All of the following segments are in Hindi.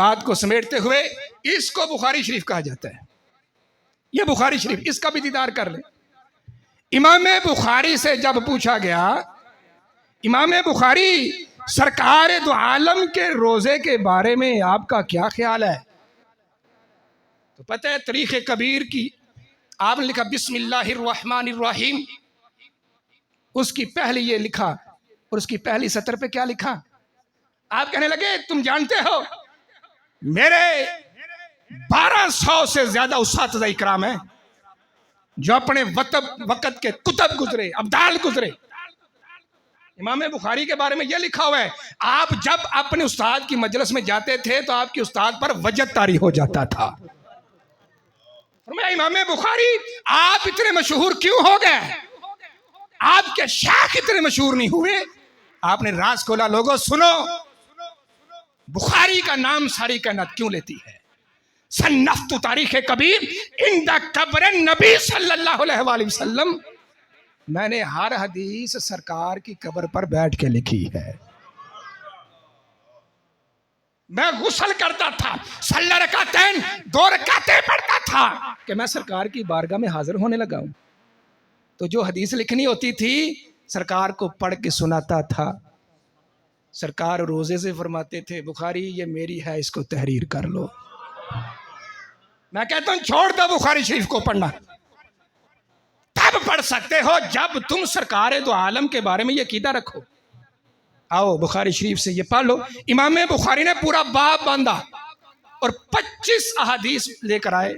बात को समेटते हुए, इसको बुखारी शरीफ कहा जाता है। यह बुखारी शरीफ, इसका भी दीदार कर ले। इमाम बुखारी से जब पूछा गया, इमाम बुखारी सरकार दो आलम के रोजे के बारे में आपका क्या ख्याल है? तो पता है तारीख कबीर की आपने लिखा बिस्मिल्लाहिर्रहमानिर्रहीम, उसकी पहली ये लिखा और उसकी पहली सतर पे क्या लिखा? आप कहने लगे तुम जानते हो मेरे 1200 से ज्यादा उस्ताद इकराम है जो अपने वक़्त के कुतब गुजरे, अब्दाल गुजरे। इमाम बुखारी के बारे में यह लिखा हुआ है, आप जब अपने उस्ताद की मजलिस में जाते थे तो आपके उस्ताद पर वजद तारी हो जाता था। इमाम बुखारी आप इतने मशहूर क्यों हो गए? आपके शेख इतने मशहूर नहीं हुए? आपने राज खोला। लोगों सुनो, बुखारी का नाम सारी कायनात क्यों लेती है? सन्नफ्तु तारीख कबीर इंदा कब्र नबी सल्लल्लाहु अलैहि वसल्लम, मैंने हर हदीस सरकार की कब्र पर बैठ के लिखी है। मैं गुस्ल करता था, सल्ला रकातैन 2 रकातें पढ़ता था कि मैं सरकार की बारगाह में हाजिर होने लगा हूं। तो जो हदीस लिखनी होती थी सरकार को पढ़ के सुनाता था। सरकार रोजे से फरमाते थे बुखारी ये मेरी है, इसको तहरीर कर लो। मैं कहता हूं छोड़ दो बुखारी शरीफ को पढ़ना, तब पढ़ सकते हो जब तुम सरकार दो आलम के बारे में ये कीदा रखो। आओ बुखारी शरीफ से ये पढ़ लो। इमाम बुखारी ने पूरा बाब बांधा और 25 अहादीस लेकर आए।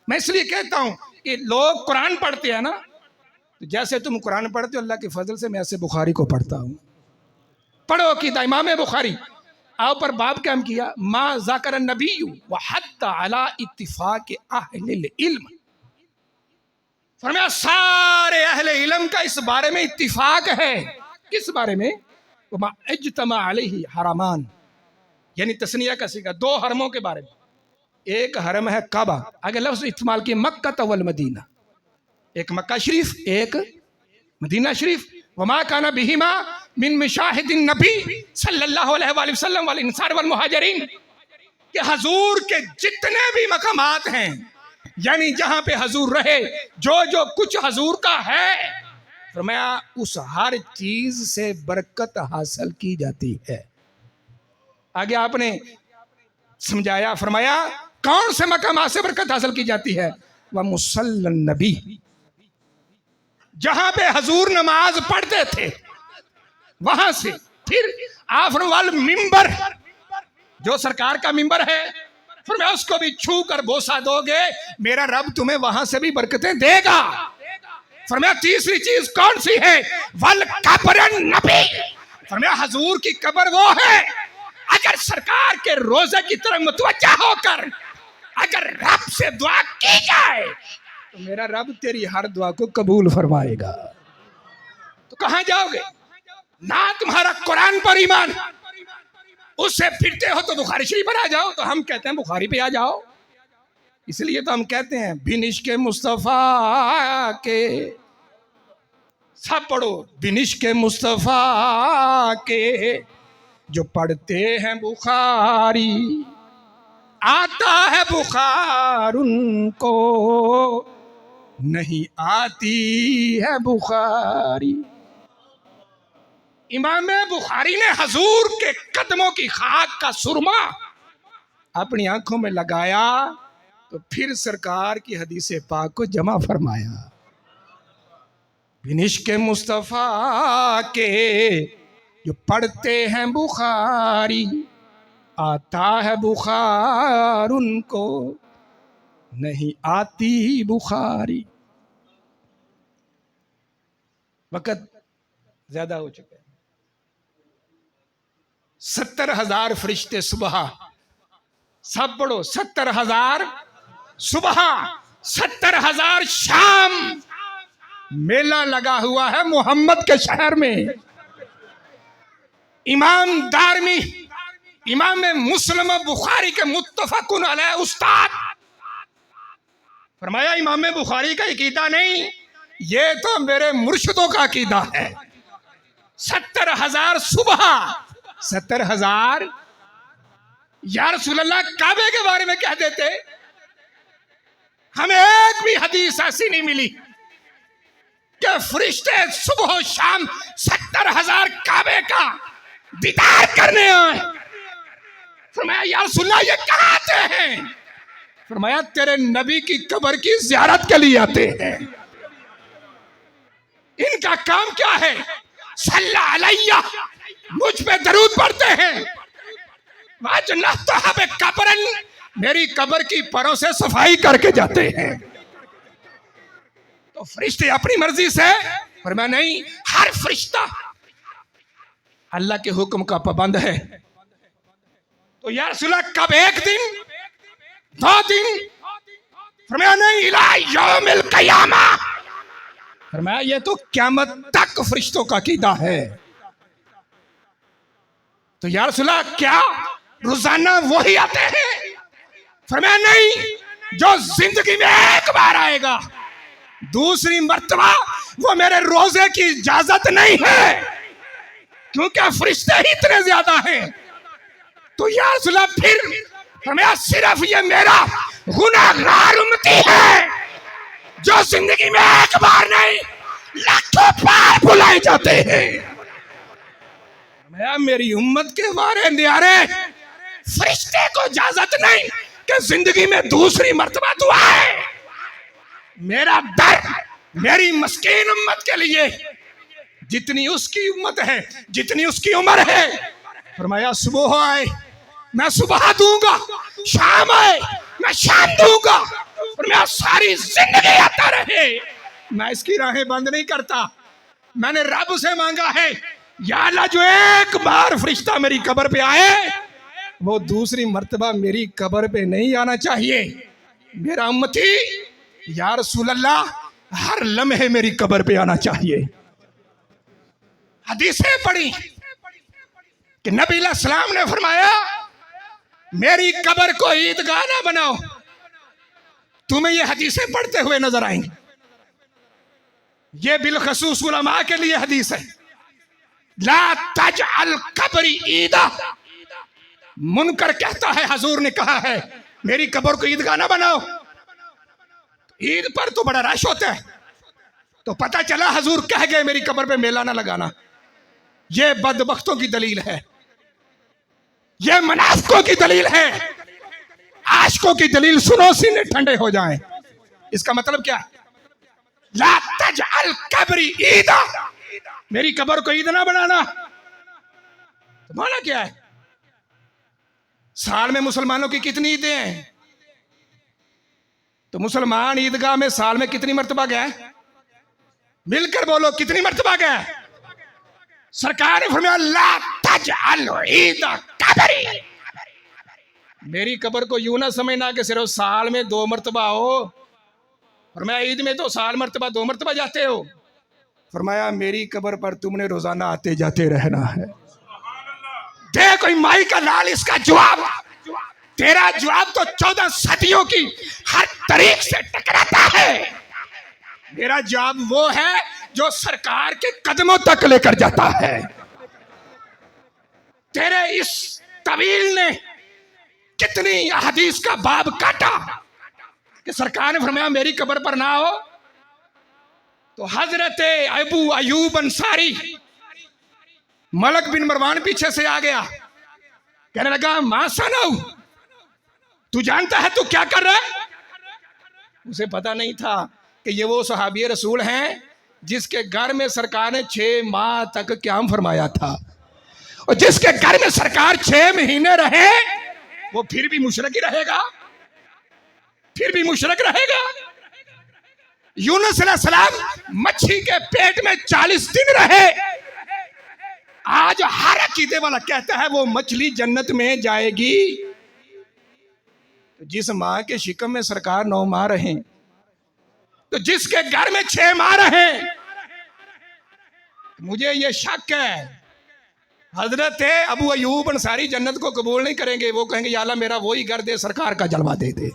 मैं इसलिए कहता हूं कि लोग कुरान पढ़ते हैं ना, तो जैसे तुम कुरान पढ़ते हो अल्लाह के फजल से मैं ऐसे बुखारी को पढ़ता हूं। पढ़ो कीदा इमाम बुखारी। आओ पर बाब क्या किया, मा ज़ाकर नबी व हत्ता अला इत्तिफाक अहलिल इल्म। फरमाया सारे अहले इल्म का इस बारे में इत्तिफाक है। किस बारे में? वमा इज्तमा अलैहि हरमान, यानी तस्निया का सीगा 2 हरमों के बारे में। एक हरम है काबा, आगे लफ्ज इस्तेमाल किया मक्का वल मदीना, एक मक्का शरीफ एक मदीना शरीफ। वमा काना बिहिमा मिन मशाहिदिन नबी सल्लल्लाहु अलैहि वसल्लम वल इंसार वल मुहाजिरीन, कि हजूर के जितने भी मकामात हैं, यानी जहां पे हजूर रहे, जो जो कुछ हजूर का है, फरमाया उस हर चीज से बरकत हासिल की जाती है। आगे आपने समझाया, फरमाया कौन से मकामात से बरकत हासिल की जाती है? वह मुसल्लन नबी, जहां पे हजूर नमाज पढ़ते थे वहां से। फिर आफर वाल मिंबर, जो सरकार का मिंबर है, फिर मैं उसको भी छू कर बोसा दोगे, मेरा रब तुम्हें वहां से भी बरकतें देगा। फरमाया तीसरी चीज कौन सी है? वल कब्र नबी, फरमाया हजूर की कब्र वो है, अगर सरकार के रोजे की तरफ मुतवज्जा होकर अगर रब से दुआ की जाए तो मेरा रब तेरी हर दुआ को कबूल फरमाएगा। तो कहां जाओगे? ना तुम्हारा कुरान पर ईमान, उससे फिरते हो तो बुखारी शरीफ पर आ जाओ। तो हम कहते हैं बुखारी पे आ जाओ, इसलिए तो हम कहते हैं बिनिश के मुस्तफा के, सब पढ़ो, बिनिश के मुस्तफा के जो पढ़ते हैं बुखारी, आता है बुखार उनको, नहीं आती है बुखारी। इमाम बुखारी ने हजूर के कदमों की खाक का सुरमा अपनी आंखों में लगाया तो फिर सरकार की हदीस पाक को जमा फरमाया। बिनिश के मुस्तफा के जो पढ़ते हैं बुखारी, आता है बुखार उनको, नहीं आती बुखारी। वक़्त ज्यादा हो चुका है। 70,000 फरिश्ते सुबह, सब पढ़ो 70,000 सुबह, 70,000 शाम मेला लगा हुआ है मोहम्मद के शहर में। इमाम दारमी, इमाम मुस्लिम बुखारी के मुत्तफकुन अलैह उस्ताद, फरमाया इमाम बुखारी का अकीदा नहीं, ये तो मेरे मुर्शिदों का अकीदा है। 70,000 सुबह, 70,000 या रसूल अल्लाह काबे के बारे में कह देते। हमें एक भी हदीस ऐसी नहीं मिली कि फरिश्ते सुबह शाम 70,000 काबे का दीदार करने आए। फरमाया या रसूल अल्लाह ये कहाँ आते हैं? फरमाया तेरे नबी की कब्र की ज़ियारत के लिए आते हैं। इनका काम क्या है? सल्ला अलैया, मुझ पे दरूद पढ़ते हैं। कब्रन, मेरी कब्र की परों से सफाई करके जाते हैं। तो फरिश्ते अपनी मर्जी से, पर मैं नहीं, हर फरिश्ता अल्लाह के हुक्म का पाबंद है। तो या रसूल अल्लाह कब? एक दिन, 2 दिन? फरमाया नहीं, इला यौमिल क़यामा। फरमाया ये तो क़यामत तक फरिश्तों का कीदा है। तो या रसूल अल्लाह क्या रोजाना वही आते हैं? फरमाया नहीं, जो जिंदगी में एक बार आएगा, दूसरी मर्तबा वो मेरे रोजे की इजाजत नहीं है, क्योंकि फरिश्ते ही इतने ज्यादा हैं। तो या रसूल अल्लाह फिर फरमाया सिर्फ ये मेरा गुनाहगार उम्मती है जो जिंदगी में एक बार नहीं लाखों बार बुलाए जाते हैं। मैं मेरी उम्मत के बारे न्यारे फरिश्ते को इजाजत नहीं कि जिंदगी में दूसरी मर्तबा तू आए। मेरा दर्द मेरी मस्कीन उम्मत के लिए, जितनी उसकी उम्मत है, जितनी उसकी उम्र है। फरमाया सुबह आए मैं सुबह दूंगा, शाम आए मैं शाम दूंगा, और मैं सारी जिंदगी आता रहे। मैं इसकी राहें बंद नहीं करता। मैंने रब से मांगा है, या अल्लाह जो एक बार फरिश्ता मेरी कब्र पे आए, वो दूसरी मर्तबा मेरी कब्र पे नहीं आना चाहिए। मेरा उम्मती या रसूल अल्लाह हर लम्हे मेरी कब्र पे आना चाहिए। हदीसें पढ़ी कि नबी अलैहिस्सलाम ने फरमाया मेरी कब्र को ईदगाह ना बनाओ। तुम्हें ये हदीसें पढ़ते हुए नजर आएंगी। ये बिलखसूस उलमा के लिए हदीस है, ला तजअल कब्री ईदा। मुनकर कहता है हुजूर ने कहा है मेरी कब्र को ईदगाह ना बनाओ। ईद पर तो बड़ा रश होता है, तो पता चला हुजूर कह गए मेरी कब्र पे मेला ना लगाना। ये बदबख्तों की दलील है, ये मुनाफिकों की दलील है। आशिकों की दलील सुनो, सीने ठंडे हो जाएं। इसका मतलब क्या है? ला तजअल कब्री ईदा, मेरी कब्र को ईद ना बनाना। तो माना क्या है? साल में मुसलमानों की कितनी ईदें हैं? तो मुसलमान ईदगाह में साल में कितनी मर्तबा गया? मिलकर बोलो कितनी मर्तबा गया? सरकार ने फरमाया ला तजअल ईदा कब्री। मेरी कब्र को यूं ना समझना कि सिर्फ साल में 2 मर्तबा हो। फरमाया ईद में तो साल मर्तबा 2 मर्तबा जाते हो। फरमाया मेरी कब्र पर तुमने रोजाना आते जाते रहना है। दे कोई माई का लाल इसका जवाब। तेरा जवाब तो 14 सदियों की हर तरीक से टकराता है। मेरा जवाब वो है जो सरकार के कदमों तक लेकर जाता है। तेरे इस तवील ने कितनी हदीस का बाब काटा कि सरकार ने फरमाया मेरी कब्र पर ना हो। तो हजरत अबू अयूब अंसारी मलक बिन मरवान पीछे से आ गया, कहने लगा मां सनऊ, तू जानता है तू क्या कर रहा है? उसे पता नहीं था कि ये वो सहाबी रसूल हैं जिसके घर में सरकार ने 6 माह तक क़याम फरमाया था, और जिसके घर में सरकार 6 महीने रहे वो फिर भी मुशरक ही रहेगा, फिर भी मुशरक रहेगा। यूनुस अलैहिस्सलाम मच्छी के पेट में 40 दिन रहे। आज हर अकीदे वाला कहता है वो मछली जन्नत में जाएगी। तो जिस माँ के शिकम में सरकार 9 माह रहे, तो जिसके घर में 6 माह रहे, मुझे ये शक है हजरत अबू अयूब अंसारी जन्नत को कबूल नहीं करेंगे। वो कहेंगे या अल्लाह मेरा वही घर दे, सरकार का जलवा दे दे।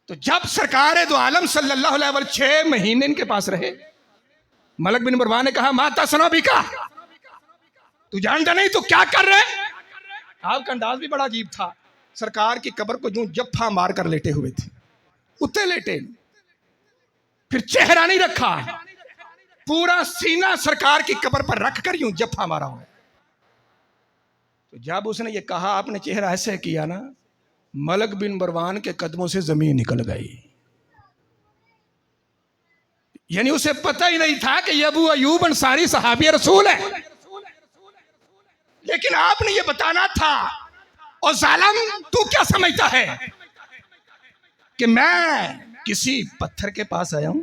तो जब सरकार दो आलम सल्लल्लाहु अलैहि वसल्लम 6 महीने इनके पास रहे, मलक बिन मरवान ने कहा माता सनो भी का, तू जानता नहीं तू क्या कर रहे? आपका अंदाज भी बड़ा अजीब था। सरकार की कब्र को यूं जफ्फा मार कर लेटे हुए थे, कुत्ते लेटे, फिर चेहरा नहीं रखा, पूरा सीना सरकार की कब्र पर रखकर यूं जफ्फा मारा हुआ है। तो जब उसने ये कहा आपने चेहरा ऐसे किया ना, मलक बिन मरवान के कदमों से जमीन निकल गई। यानी उसे पता ही नहीं था कि ये अबू अयूब अंसारी सहाबी रसूल है, लेकिन आपने ये बताना था। और जालिम तू क्या समझता है कि मैं किसी पत्थर के पास आया हूं?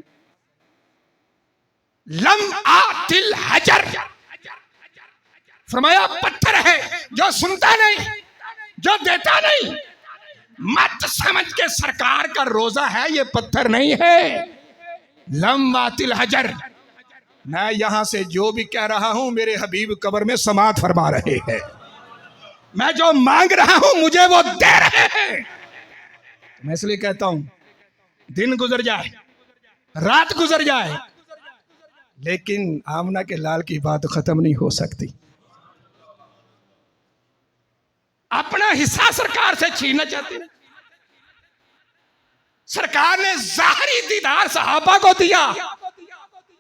लम आतिल हजर, फरमाया पत्थर है जो सुनता नहीं, जो देता नहीं। मत समझ के सरकार का रोजा है, ये पत्थर नहीं है। लम आतिल हजर, मैं यहां से जो भी कह रहा हूं मेरे हबीब कब्र में समात फरमा रहे हैं। मैं जो मांग रहा हूं मुझे वो दे रहे हैं। मैं इसलिए कहता हूं दिन गुजर जाए, रात गुजर जाए, लेकिन आमना के लाल की बात खत्म नहीं हो सकती। अपना हिस्सा सरकार से छीनना चाहते हैं। सरकार ने ज़ाहरी दीदार सहाबा को दिया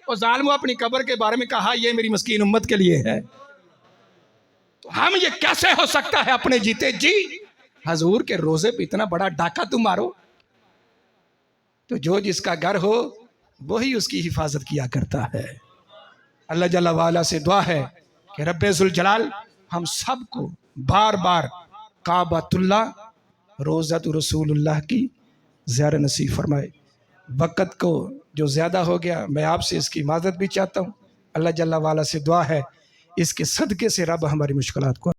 और जालिम अपनी कब्र के बारे में कहा ये मेरी मस्कीन उम्मत के लिए है। तो हम ये कैसे हो सकता है अपने जीते जी हजूर के रोजे पे इतना बड़ा डाका तुम मारो? तो जो जिसका घर हो वही उसकी हिफाजत किया करता है। अल्लाह जल्ला वाला से दुआ है कि रब्बे जुल जलाल हम सबको बार बार काबतुल्ला रोज़त रसूलुल्लाह की ज़ियारत नसीब फरमाए। वक़्त को जो ज़्यादा हो गया मैं आपसे इसकी माज़रत भी चाहता हूँ। अल्लाह जल्ला वाला से दुआ है इसके सदक़े से रब हमारी मुश्किलात को